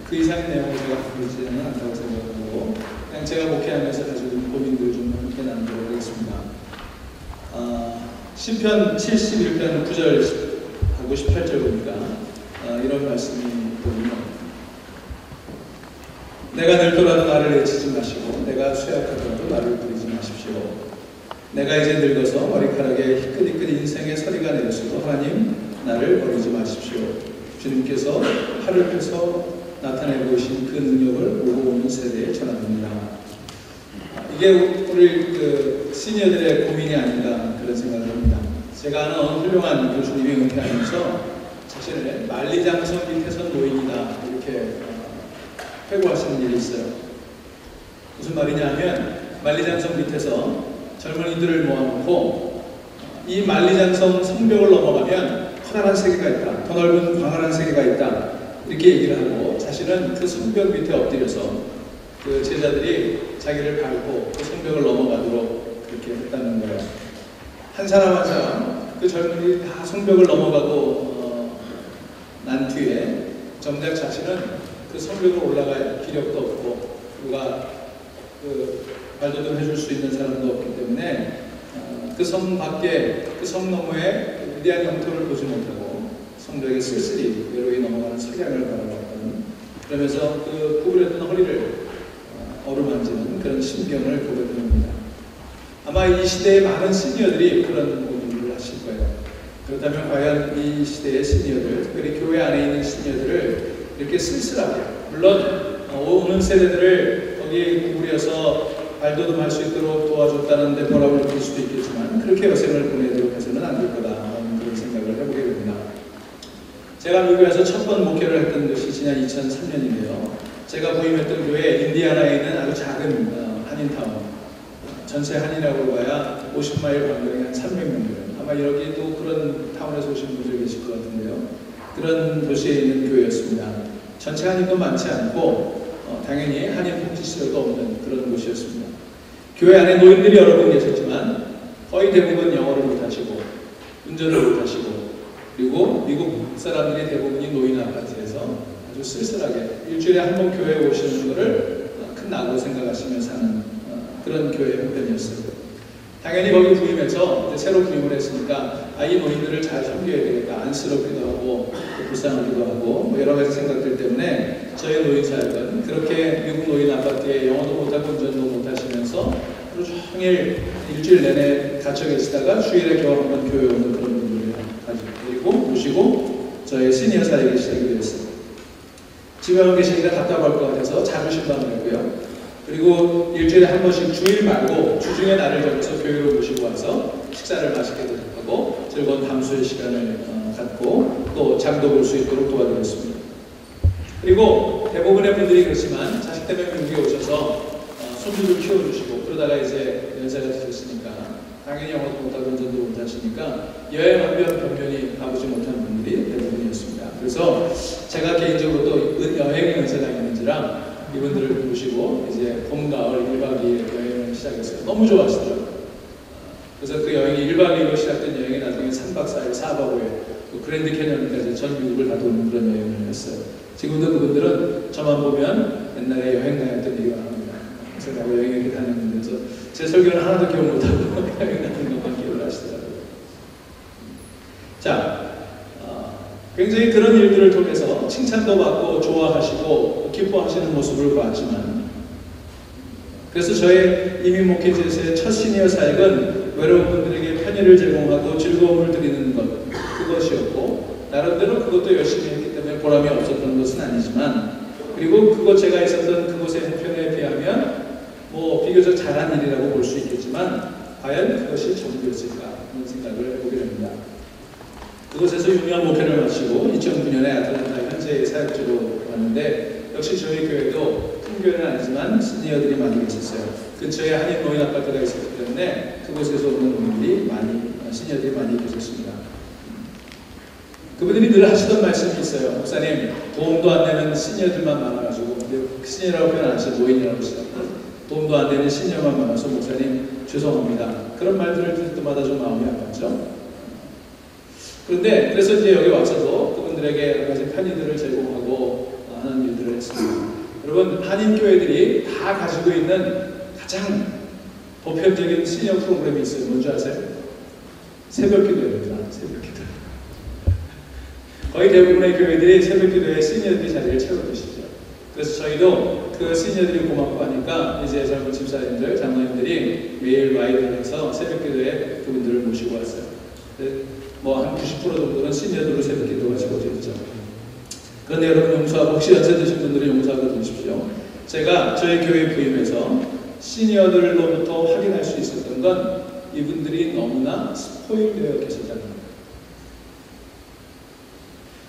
그 이상의 내용을 제가 갖고 있지는 않다고 생각하고 그냥 제가 목회하면서 가지고 있는 고민들을 좀 함께 나누도록 하겠습니다. 시편 71편 9절하고 18절 보니까 이런 말씀이 있거든요. 내가 늙더라도 나를 해치지 마시고 내가 쇠약하더라도 나를 부리지 마십시오. 내가 이제 늙어서 머리카락에 희끗희끗 인생의 서리가 내렸어도 하나님 나를 버리지 마십시오. 주님께서 팔을 펴서 나타내고 계신 그 능력을 보고 오는 세대에 전합니다. 이게 우리 시니어들의 고민이 아닌가 그런 생각을 합니다. 제가 아는 어느 훌륭한 교수님이 은퇴하면서 자신을 만리장성 밑에서 노인이다 이렇게 회고하시는 일이 있어요. 무슨 말이냐 하면 만리장성 밑에서 젊은이들을 모아놓고 이 만리장성 성벽을 넘어가면 커다란 세계가 있다. 더 넓은 광활한 세계가 있다. 이렇게 얘기를 하고 자신은 그 성벽 밑에 엎드려서 그 제자들이 자기를 밟고 그 성벽을 넘어가도록 그렇게 했다는 거예요. 한 사람 한 사람 그 젊은이들이 다 성벽을 넘어가고 난 뒤에 정작 자신은 그 성벽을 올라갈 기력도 없고 누가 그 발돋움 해줄 수 있는 사람도 없기 때문에 그 성 밖에 그 성 너머에 위대한 영토를 보지 못하고 성벽에 쓸쓸히 외로이 넘어가는 석양을 바라봤던 그러면서 그 구부렸던 허리를 어루만지는 그런 심경을 보게 됩니다. 아마 이 시대의 많은 시니어들이 그런 고민을 하실 거예요. 그렇다면 과연 이 시대의 시니어들, 특별히 교회 안에 있는 시니어들을 이렇게 쓸쓸하게 물론 오는 세대들을 거기에 구부려서 발돋움할 수 있도록 도와줬다는 데 보람을 느낄 수도 있겠지만 그렇게 여생을 보내도록 해서는 안 될 거다 하는 그런 생각을 해보게 됩니다. 제가 미국에서 첫 번 목회를 했던 것이 지난 2003년이네요. 제가 부임했던 교회 인디아나에 있는 아주 작은 한인타운 전체 한인이라고 봐야 50마일 반경에 한 300명 돼요. 아마 여기도 그런 타운에서 오신 분들 계실 것 같은데요. 그런 도시에 있는 교회였습니다. 전체 한인도 많지 않고 당연히 한인 복지 시설도 없는 그런 곳이었습니다. 교회 안에 노인들이 여러 분 계셨지만 거의 대부분 영어를 못하시고 운전을 못하시고 그리고 미국 사람들이 대부분이 노인 아파트에서 아주 쓸쓸하게 일주일에 한 번 교회에 오시는 것을 큰 낙으로 생각하시며 사는 그런 교회 형편이었어요. 당연히 거기 부임해서 이제 새로 부임을 했으니까 이 노인들을 잘 섬겨야 되겠다. 안쓰럽기도 하고 불쌍하기도 하고 뭐 여러 가지 생각들 때문에 저희 노인 사역은 그렇게 미국 노인 아파트에 영어도 못하고 운전도 못하시면서 하루 종일 일주일 내내 갇혀 계시다가 주일에 겨우 한번 교회 오는 그런 분들을 가지고 모시고 저의 시니어 사역이 시작이 되었습니다. 집에만 계시니까 답답할 것 같아서 자주 신방을 했고요. 그리고 일주일에 한 번씩 주일 말고 주중에 날을 정해서 교회로 모시고 와서 식사를 맛있게 대접하고 즐거운 담수의 시간을 갖고 또 장도 볼 수 있도록 도와드렸습니다. 그리고 대부분의 분들이 그렇지만 자식 때문에 미국에 오셔서 손주를 키워주시고 그러다가 이제 연세가 드셨으니까 당연히 영어도 못하고 운전도 못하시니까 여행 한 번 변변히 가보지 못한 분들이 대부분이었습니다. 그래서 제가 개인적으로도 여행 연세가 있는지라 이분들을 모시고 이제 봄, 가을 1박 2일 여행을 시작했어요. 너무 좋아하시더라고요. 그래서 그 여행이 1박 2일로 시작된 여행이 나중에 3박 4일, 4박 5일 또 그랜드 캐년까지 전 미국을 다 도는 그런 여행을 했어요. 지금도 그분들은 저만 보면 옛날에 여행 다녔던 얘기가 나옵니다. 그래서 내가 여행 이렇게 다녔는데 제 설교는 하나도 기억 못하고 여행 다닌 것만 기억을 하시더라고요. 자, 굉장히 그런 일들을 통해서 칭찬도 받고 좋아하시고 기뻐하시는 모습을 보았지만 그래서 저의 이민 목회지에서의 첫 시니어 사역은 외로운 분들에게 편의를 제공하고 즐거움을 드리는 것 그것이었고 나름대로 그것도 열심히 했기 때문에 보람이 없었던 것은 아니지만 그리고 그곳 제가 있었던 그곳의 형편에 비하면 뭐 비교적 잘한 일이라고 볼 수 있겠지만 과연 그것이 전부였을까 하는 생각을 해보게 됩니다. 그곳에서 유명한 목회를 마치고 2009년에 아틀란타 현재 사역지로 왔는데 역시 저희 교회도 큰 교회는 아니지만 시니어들이 많이 계셨어요. 근처에 한인 노인 아파트가 있었기 때문에 그곳에서 오는 분들이 시니어들이 많이 계셨습니다. 그분들이 늘 하시던 말씀이 있어요. 목사님, 도움도 안 되는 시니어들만 많아가지고 시니어라고 표현 안 하시고 노인이라고 하시죠. 도움도 안 되는 시니어만 많아서 목사님 죄송합니다. 그런 말들을 들을 때마다 좀 마음이 아팠죠. 그런데 그래서 이제 여기 와서도 그분들에게 여러 가지 편의들을 제공하고 하는 일들을 했습니다. 여러분, 한인교회들이 다 가지고 있는 가장 보편적인 시니어 프로그램이 있어요. 뭔지 아세요? 새벽기도입니다. 새벽기도. 거의 대부분의 교회들이 새벽기도에 시니어들이 자리를 채워주시죠. 그래서 저희도 그 시니어들이 고맙고 하니까 이제 젊은 집사님들, 장로님들이 매일 라이브를 해서 새벽기도에 그분들을 모시고 왔어요. 뭐 한 90% 정도는 시니어들로 새벽기도가 채워져 있죠. 그런데 여러분 용서하고, 혹시 연세 드신 분들은 용서하고 들으십시오. 제가 저희 교회 부임해서 시니어들로부터 확인할 수 있었던 건 이분들이 너무나 스포일되어 계셨다는 겁니다.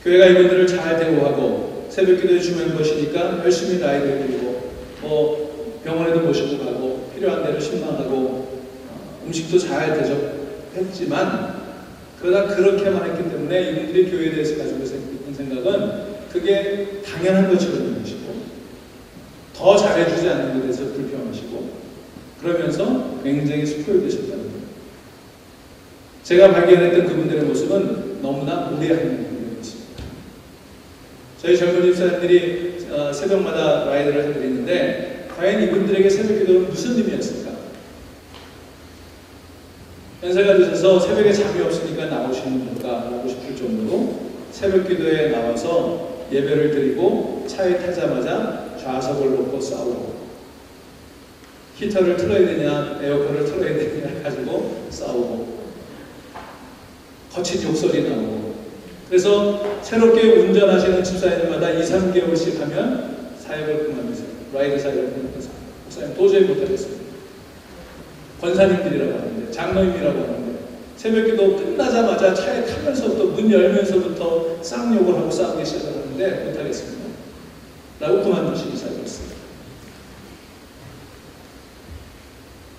교회가 이분들을 잘 대우하고 새벽기도에 주면 것이니까 열심히 라이브를 드리고 뭐 병원에도 모시고 가고 필요한 대로 신방하고 음식도 잘 대접했지만, 그러다 그렇게만 했기 때문에 이분들이 교회에 대해서 가지고 있는 생각은 그게 당연한 것처럼 여기시고 더 잘해주지 않는 것에 대해서 불평하시고 그러면서 굉장히 스포일되셨다는 거예요. 제가 발견했던 그분들의 모습은 너무나 무례한 모습입니다. 저희 젊은 집사님들이 새벽마다 라이드를 해드리는데 과연 이분들에게 새벽기도는 무슨 의미였을까? 연세가 드셔서 새벽에 잠이 없으니까 나오시는 건가라고 싶을 정도로 새벽기도에 나와서 예배를 드리고 차에 타자마자 좌석을 놓고 싸우고 히터를 틀어야 되냐 에어컨을 틀어야 되냐 가지고 싸우고 거친 욕설이 나오고, 그래서 새롭게 운전하시는 집사님마다 2~3개월씩 하면 사역을 그만두세요. 라이드 사역을 그만두세요. 목사님 도저히 못하겠습니다. 권사님들이라고 하는데, 장로님이라고 하는데 새벽기도 끝나자마자 차에 타면서부터 문 열면서부터 쌍욕을 하고 싸우기 시작하는데 못하겠습니다 라고 그만두시기 시작했습니다.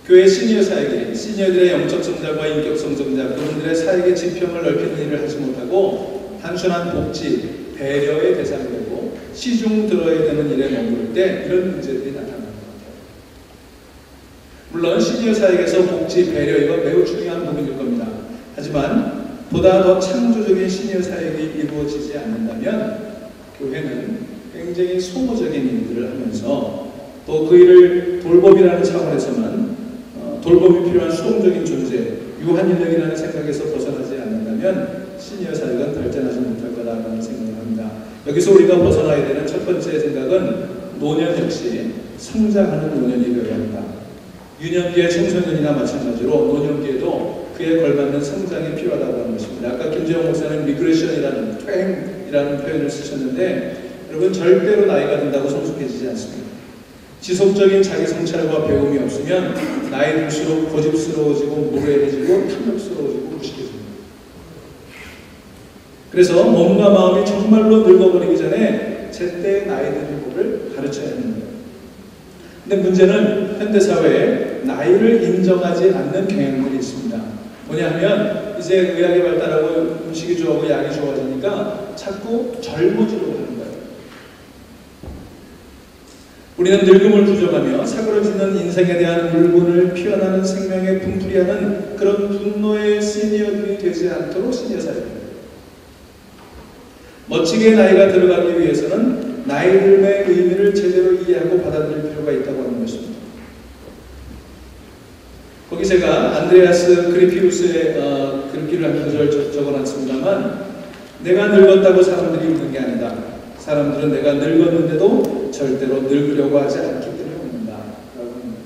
교회 시니어 사역이 시니어들의 영적 성장과 인격 성장자, 그분들의 사역의 지평을 넓히는 일을 하지 못하고 단순한 복지, 배려의 대상이 되고 시중 들어야 되는 일에 머무를 때 이런 문제들이 나타나는 것 같아요. 물론 시니어 사역에서 복지, 배려 이건 매우 중요한 부분일 겁니다. 하지만 보다 더 창조적인 시니어 사역이 이루어지지 않는다면 교회는 굉장히 소모적인 일들을 하면서 또 그 일을 돌봄이라는 차원에서만 돌봄이 필요한 수동적인 존재, 유한인력이라는 생각에서 벗어나지 않는다면 시니어 사역은 발전하지 못할 거다라는 생각을 합니다. 여기서 우리가 벗어나야 되는 첫 번째 생각은 노년 역시 성장하는 노년이 되어야 한다. 유년기의 청소년이나 마찬가지로 노년기에도 그에 걸맞는 성장이 필요하다고 하는 것입니다. 아까 김재용 목사는 리그레션이라는 퇴행이라는 표현을 쓰셨는데 여러분 절대로 나이가 든다고 성숙해지지 않습니다. 지속적인 자기 성찰과 배움이 없으면 나이 들수록 고집스러워지고 무례해지고 탐욕스러워지고 무식해집니다. 그래서 몸과 마음이 정말로 늙어버리기 전에 제때 나이 드는 법을 가르쳐야 하는 거예요. 근데 문제는 현대사회에 나이를 인정하지 않는 경향들이 있습니다. 뭐냐 하면 이제 의학이 발달하고 음식이 좋아하고 약이 좋아지니까 자꾸 젊어지려고 하는 거예요. 우리는 늙음을 부정하며 사그러지는 인생에 대한 울분을 피어나는 생명에 분풀이하는 그런 분노의 시니어들이 되지 않도록 시니어 사역입니다. 멋지게 나이가 들어가기 위해서는 나이 듦의 의미를 제대로 이해하고 받아들일 필요가 있다고 하는 것입니다. 거기 제가 안드레아스 그리피우스의 글귀를 한 구절 적어놨습니다만, 내가 늙었다고 사람들이 웃는 게 아니다. 사람들은 내가 늙었는데도 절대로 늙으려고 하지 않기 때문에 웃는다 라고 합니다.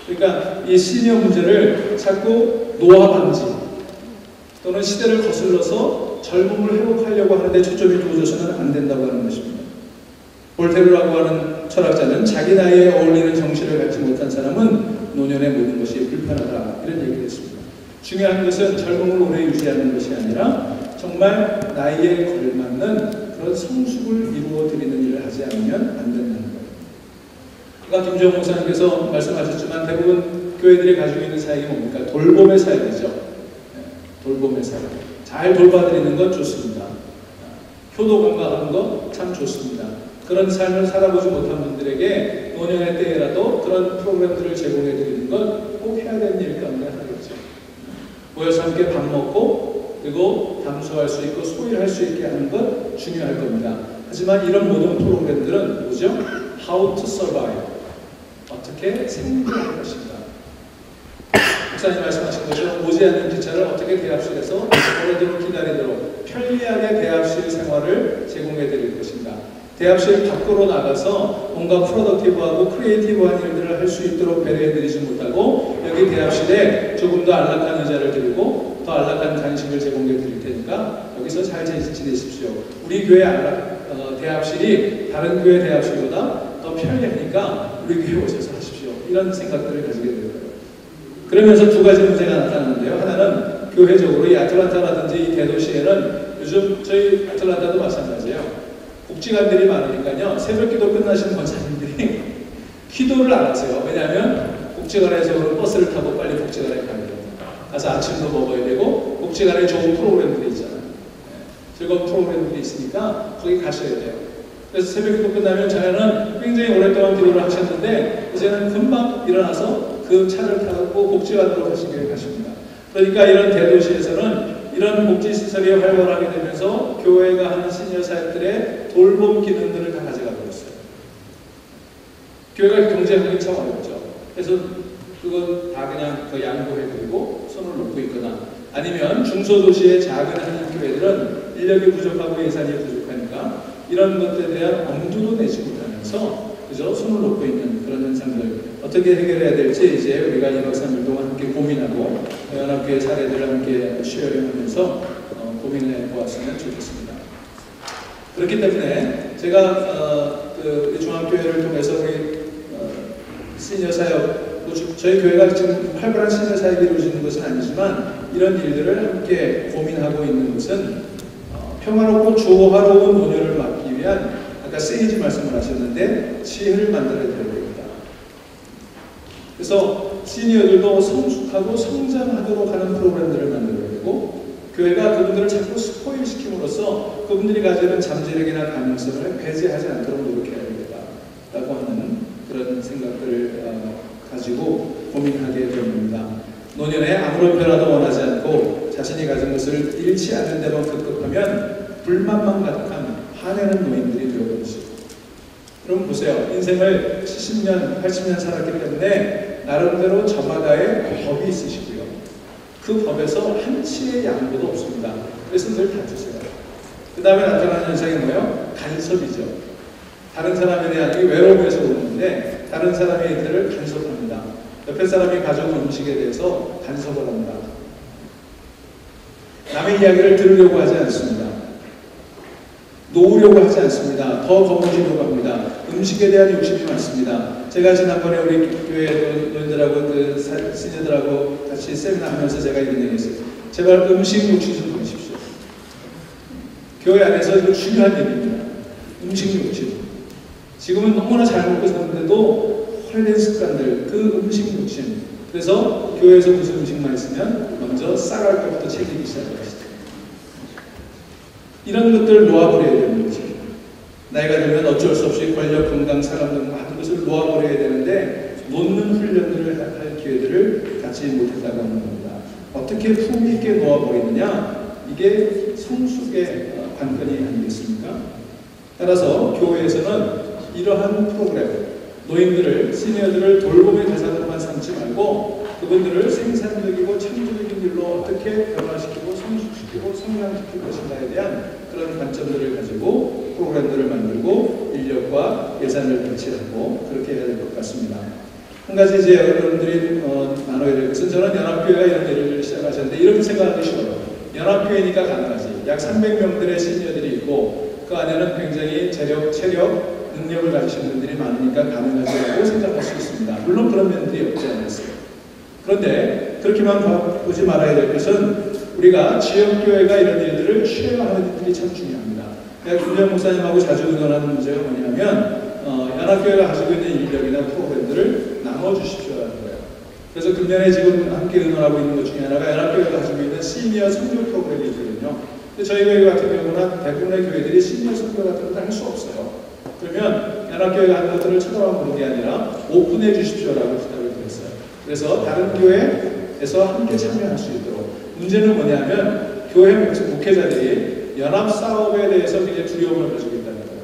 그러니까 이 시니어 문제를 자꾸 노화 방지 또는 시대를 거슬러서 젊음을 회복하려고 하는데 초점이 두어져서는 안 된다고 하는 것입니다. 볼테르라고 하는 철학자는 자기 나이에 어울리는 정신을 갖지 못한 사람은 노년의 모든 것이 불편하다 이런 얘기를 했습니다. 중요한 것은 젊음을 오래 유지하는 것이 아니라 정말 나이에 걸맞는 그런 성숙을 이루어드리는 일을 하지 않으면 안 된다는 거예요. 아까 김재용 목사님께서 말씀하셨지만 대부분 교회들이 가지고 있는 사역이 뭡니까? 돌봄의 사역이죠. 네, 돌봄의 사역. 잘 돌봐드리는 건 좋습니다. 효도 관광하는 거 참 좋습니다. 그런 삶을 살아보지 못한 분들에게 노년의 때에라도 그런 프로그램들을 제공해드리는 건 꼭 해야 되는 일 가운데 하나겠죠. 모여서 함께 밥 먹고 그리고 담소할 수 있고 소일할 수 있게 하는 것 중요할 겁니다. 하지만 이런 모든 프로그램들은 뭐죠? How to survive. 어떻게 생존할 것인가. 목사님 말씀하신 것처럼 오지 않는 기차를 어떻게 대합실에서 오래도록 기다리도록 편리하게 대합실 생활을 제공해 드릴 것인가. 대합실 밖으로 나가서 뭔가 프로덕티브하고 크리에이티브한 일들을 할 수 있도록 배려해 드리지 못하고 여기 대합실에 조금 더 안락한 의자를 드리고 더 안락한 간식을 제공해 드릴 테니까 여기서 잘 지내십시오. 우리 교회 대합실이 다른 교회 대합실보다 더 편리하니까 우리 교회 오셔서 하십시오. 이런 생각들을 가지게 되고요. 그러면서 두 가지 문제가 나타나는데요. 하나는 교회적으로 이 아틀란타라든지 이 대도시에는 요즘 저희 아틀란타도 마찬가지예요. 국지관들이 많으니까요. 새벽 기도 끝나신 권사님들이 기도를 안 하세요. 왜냐하면 국지관에서 버스를 타고 빨리 국지관에 가야 돼요. 가서 아침도 먹어야 되고 국지관에 좋은 프로그램들이 있잖아요. 즐거운 프로그램들이 있으니까 거기 가셔야 돼요. 그래서 새벽 기도 끝나면 자녀는 굉장히 오랫동안 기도를 하셨는데 이제는 금방 일어나서 그 차를 타고 복지관으로 가시게 가십니다. 그러니까 이런 대도시에서는 이런 복지시설이 활발하게 되면서 교회가 하는 시니어 사역들의 돌봄 기능들을 다 가져가고 있어요. 교회가 경제하기 참 어렵죠. 그래서 그건 다 그냥 그 양보해드리고 손을 놓고 있거나 아니면 중소도시의 작은 한인교회들은 인력이 부족하고 예산이 부족하니까 이런 것들에 대한 엄두도 내지 못하면서 그저 손을 놓고 있는 그런 현상들 어떻게 해결해야 될지 이제 우리가 2박 3일 동안 함께 고민하고 연합교회 사례들을 함께 쉐어링하면서 고민해 보았으면 좋겠습니다. 그렇기 때문에 제가 우리 중앙교회를 통해서 우리 시니어 사역 저희 교회가 지금 활발한 시니어 사역이 이루어지는 것은 아니지만 이런 일들을 함께 고민하고 있는 것은 평화롭고 조화로운 노년을 막기 위한 아까 세이지 말씀을 하셨는데 지혜를 만들어야 됩니다. 그래서 시니어들도 성숙하고 성장하도록 하는 프로그램들을 만들어야 되고 교회가 그분들을 자꾸 스포일시킴으로써 그분들이 가지는 잠재력이나 가능성을 배제하지 않도록 노력해야 되겠다라고 하는 그런 생각들을 가지고 고민하게 됩니다. 노년에 아무런 변화도 원하지 않고 자신이 가진 것을 잃지 않는 데만 급급하면 불만만 가득한 화내는 노인들이 되어버리죠. 그럼 보세요. 인생을 70년, 80년 살았기 때문에 나름대로 저마다의 법이 있으시고요. 그 법에서 한치의 양보도 없습니다. 그래서 늘 다투세요. 그 다음에 나타나는 현상이 뭐예요? 간섭이죠. 다른 사람에 대한 외로움에서 오는데 다른 사람의 일들을 간섭합니다. 옆에 사람이 가져온 음식에 대해서 간섭을 합니다. 남의 이야기를 들으려고 하지 않습니다. 놓으려고 하지 않습니다. 더 거머쥐려고 합니다. 음식에 대한 욕심이 많습니다. 제가 지난번에 우리 교회 노인들하고 시니어들하고 같이 세미나 하면서 제가 이런 얘기 했어요. 제발 음식 욕심 좀 버리십시오. 교회 안에서 이거 중요한 얘기입니다. 음식 욕심. 지금은 너무나 잘 먹고 사는데도 오래된 습관들, 그 음식 욕심. 그래서 교회에서 무슨 음식만 있으면 먼저 쌀알 것부터 챙기기 시작합니다. 이런 것들을 놓아버려야 되는 거지. 나이가 들면 어쩔 수 없이 권력, 건강, 사람 등 많은 것을 놓아버려야 되는데 놓는 훈련들을 할 기회들을 갖지 못했다고 하는 겁니다. 어떻게 품위 있게 놓아버리느냐? 이게 성숙의 관건이 아니겠습니까? 따라서 교회에서는 이러한 프로그램, 노인들을, 시니어들을 돌봄의 대상으로만 삼지 말고 그분들을 생산적이고 창조적인 일로 어떻게 변화시키고 성숙시키고 성장시킬 것인가에 대한 그런 관점들을 가지고 프로그램들을 만들고 인력과 예산을 배치하고 그렇게 해야 될 것 같습니다. 한 가지 이제 여러분들이 나눠야 될 것은 저는 연합교회가 이런 일을 시작하셨는데 이렇게 생각하기 쉬워요. 연합교회니까 가능하지. 약 300명들의 시니어들이 있고 그 안에는 굉장히 체력, 능력을 가지신 분들이 많으니까 가능하다고 생각할 수 있습니다. 물론 그런 면들이 없지 않았어요. 그런데 그렇게만 보지 말아야 될 것은 우리가 지역교회가 이런 일들을 쉐어하는 일들이 참 중요합니다. 내가 김재현 목사님하고 자주 의논하는 문제가 뭐냐면 연합교회가 가지고 있는 인력이나 프로그램들을 나눠주십시오라는 거예요. 그래서 금년에 지금 함께 의논하고 있는 것 중에 하나가 연합교회가 가지고 있는 시니어 선교 프로그램이 있거든요. 근데 저희 교회 같은 경우는 대부분의 교회들이 시니어 선교 같은 것도 할 수 없어요. 그러면 연합교회가 하는 것들을 쳐다만 보는 게 아니라 오픈해 주십시오라고 부탁을 드렸어요. 그래서 다른 교회에서 함께 참여할 수 있도록. 문제는 뭐냐면 교회 목회자들이 연합 사업에 대해서 굉장히 두려움을 가지고 있다는 거예요.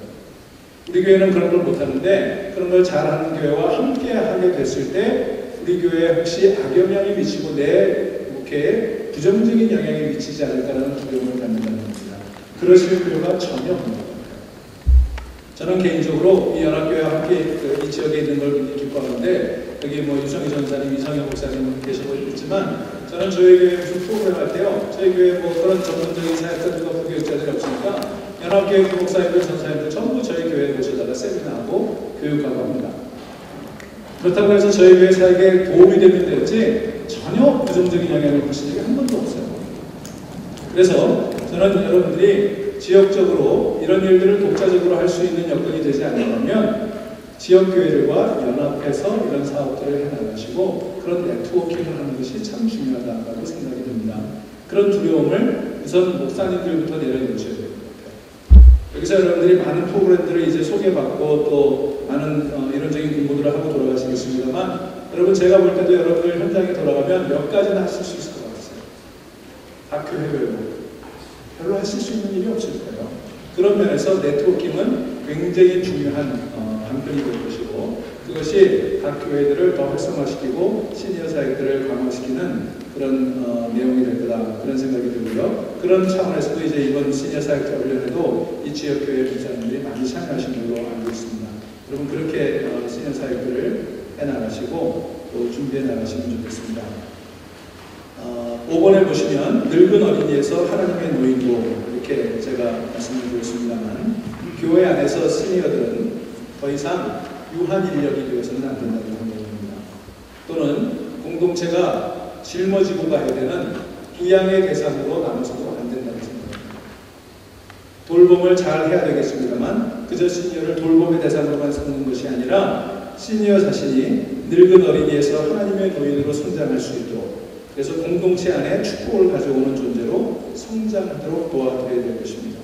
우리 교회는 그런 걸 못하는데 그런 걸 잘하는 교회와 함께 하게 됐을 때 우리 교회에 혹시 악영향이 미치고 내 목회에 부정적인 영향이 미치지 않을까라는 두려움을 갖는다는 겁니다. 그러실 필요가 전혀 없는 것 같아요. 저는 개인적으로 이 연합교회와 함께 이 지역에 있는 걸 굉장히 기뻐하는데 여기 뭐 유성희 전사님, 이성영 목사님 계시고 있지만 저는 저희 교회 무슨 프로그램 할 때요. 저희 교회 뭐 그런 전문적인 사역자들과 부교육자들이 없으니까 연합교회 부목사님들, 전사님들 전부 저희 교회에 모셔다가 세미나하고 교육하고 합니다. 그렇다고 해서 저희 교회 사역에 도움이 되면 됐지 전혀 부정적인 영향을 미친 적이 한 번도 없어요. 그래서 저는 여러분들이 지역적으로 이런 일들을 독자적으로 할 수 있는 여건이 되지 않으려면 지역교회들과 연합해서 이런 사업들을 해나가시고 그런 네트워킹을 하는 것이 참 중요하다고 생각이 듭니다. 그런 두려움을 우선 목사님들부터 내려놓으셔야 돼요. 여기서 여러분들이 많은 프로그램들을 이제 소개받고 또 많은 이론적인 공부들을 하고 돌아가시겠습니다만 여러분 제가 볼 때도 여러분들 현장에 돌아가면 몇 가지는 하실 수 있을 것 같아요. 각 교회별로 별로 하실 수 있는 일이 없을 거예요. 그런 면에서 네트워킹은 굉장히 중요한 방편이 될 것이고 그것이 각 교회들을 더 활성화시키고 시니어 사역들을 강화시키는 그런 내용이 될 거다 그런 생각이 들고요. 그런 차원에서도 이제 이번 시니어 사역자 훈련에도 이 지역교회 목사님들이 많이 참여하신 걸로 알고 있습니다. 여러분 그렇게 시니어 사역들을 해나가시고 또 준비해 나가시면 좋겠습니다. 5번에 보시면 늙은 어린이에서 하나님의 노인도 이렇게 제가 말씀을 드렸습니다만 교회 안에서 시니어들은 더 이상 유한 인력이 되어서는 안 된다고 생각합니다. 또는 공동체가 짊어지고 가야 되는 부양의 대상으로 남아서도 안 된다고 생각합니다. 돌봄을 잘 해야 되겠습니다만 그저 시니어를 돌봄의 대상으로만 삼는 것이 아니라 시니어 자신이 늙은 어린이에서 하나님의 노인으로 성장할 수 있도록 그래서 공동체 안에 축복을 가져오는 존재로 성장하도록 도와드려야 될 것입니다.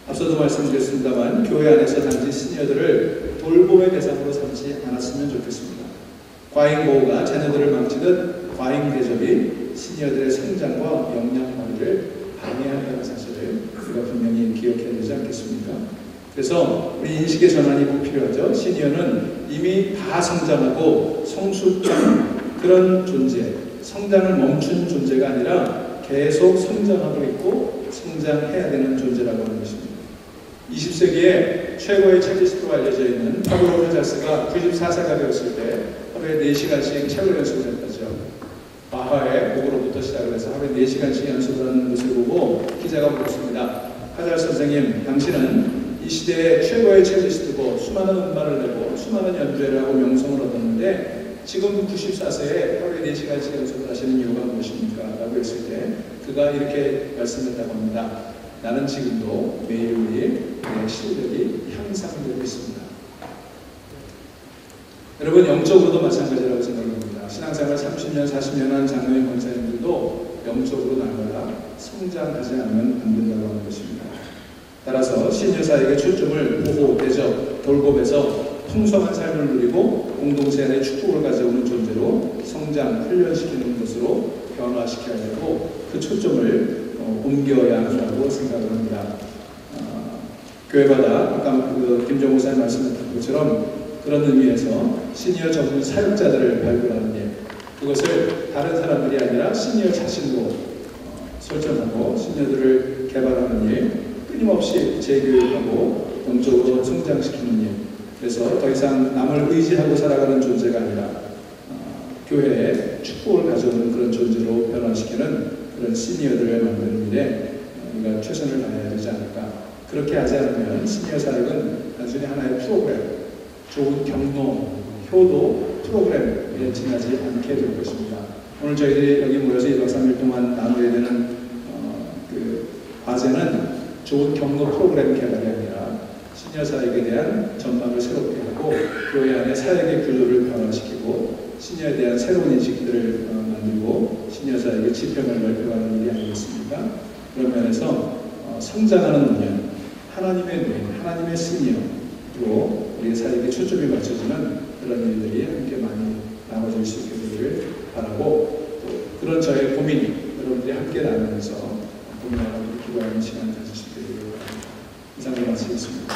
앞서도 말씀드렸습니다만 교회 안에서 단지 시니어들을 돌봄의 대상으로 삼지 않았으면 좋겠습니다. 과잉보호가 자녀들을 망치듯 과잉대접이 시니어들의 성장과 역량발휘를 방해한다는 사실을 우리가 분명히 기억해야 되지 않겠습니까? 그래서 우리 인식의 전환이 꼭 필요하죠. 시니어는 이미 다 성장하고 성숙한 그런 존재, 성장을 멈춘 존재가 아니라 계속 성장하고 있고 성장해야 되는 존재라고 하는 것입니다. 20세기에 최고의 책리스트로 알려져 있는 파브로 카자스가 94세가 되었을 때 하루에 4시간씩 책을 연습을 했다죠. 바하의 곡으로부터 시작을 해서 하루에 4시간씩 연습을 하는 것을 보고 기자가 물었습니다. 카자스 선생님, 당신은 이 시대의 최고의 첼리스트고 수많은 음반을 내고 수많은 연주회를 하고 명성을 얻었는데 지금 94세에 하루에 4시간씩 연습을 하시는 이유가 무엇입니까? 라고 했을 때 그가 이렇게 말씀했다고 합니다. 나는 지금도 매일매일 내 실력이 향상되고 있습니다. 여러분 영적으로도 마찬가지라고 생각합니다. 신앙생활 30년, 40년 한 장로님 권사님들도 영적으로 나아가 성장하지 않으면 안 된다고 하는 것입니다. 따라서 시니어 사역의 초점을 보호, 대접, 돌봄에서 풍성한 삶을 누리고 공동체 안에 축복을 가져오는 존재로 성장, 훈련시키는 것으로 변화시켜야 되고 그 초점을 옮겨야 한다고 생각을 합니다. 교회마다 아까 김정호 목사님 말씀하신 것처럼 그런 의미에서 시니어 전문 사역자들을 발굴하는 일 그것을 다른 사람들이 아니라 시니어 자신으로 설정하고 시니어들을 개발하는 일 끊임없이 재교육하고 영적으로 성장시키는 일 그래서 더 이상 남을 의지하고 살아가는 존재가 아니라 교회에 축복을 가져오는 그런 존재로 변화시키는 그런 시니어들을 만드는 일에 우리가 최선을 다해야 되지 않을까. 그렇게 하지 않으면 시니어 사역은 단순히 하나의 프로그램, 좋은 경로, 효도 프로그램에 지나지 않게 될 것입니다. 오늘 저희들이 여기 모여서 2박 3일 동안 나눠야 되는 그 과제는 좋은 경로 프로그램 개발이 아니라 시니어 사역에 대한 전망을 새롭게 하고 교회 안에 사역의 구조를 변화시키고 시니어에 대한 새로운 인식들을 만들고 시니어 사역의 지평을 넓혀가는 일이 아니겠습니까? 그런 면에서 성장하는 노년, 하나님의 노인, 하나님의 시니어로 우리의 사역에 초점이 맞춰지는 그런 일들이 함께 많이 나눠질 수 있게 되기를 바라고 또 그런 저의 고민 여러분들이 함께 나누면서 고민하고 기도하는 시간 가질 수 있게 되기를 바랍니다. 이상으로 마치겠습니다.